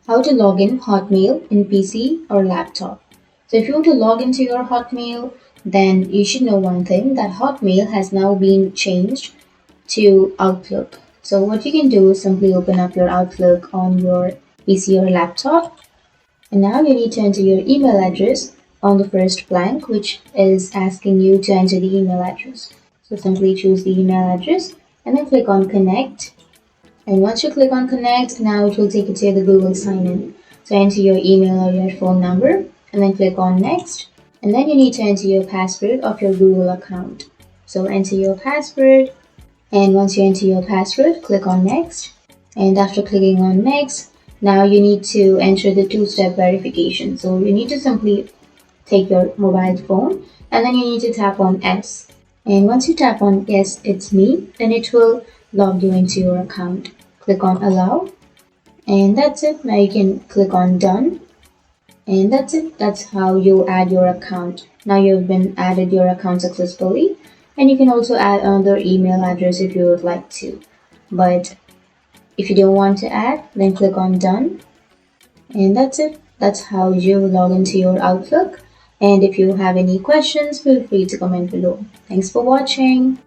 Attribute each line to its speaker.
Speaker 1: How to log in Hotmail in PC or laptop. So if you want to log into your Hotmail, then you should know one thing, that Hotmail has now been changed to Outlook. So what you can do is simply open up your Outlook on your PC or laptop. And now you need to enter your email address on the first blank, which is asking you to enter the email address. So simply choose the email address and then click on connect. And once you click on connect, now it will take you to the Google sign in. So enter your email or your phone number and then click on next. And then you need to enter your password of your Google account. So enter your password, and once you enter your password, click on next. And after clicking on next, now you need to enter the two-step verification. So you need to simply take your mobile phone and then you need to tap on S. And once you tap on yes, it's me, then it will log you into your account. Click on allow, and that's it. Now you can click on done, and that's it. That's how you add your account. Now you've been added your account successfully, and you can also add another email address if you would like to. But if you don't want to add, then click on done, and that's it. That's how you log into your Outlook. And if you have any questions, feel free to comment below. Thanks for watching.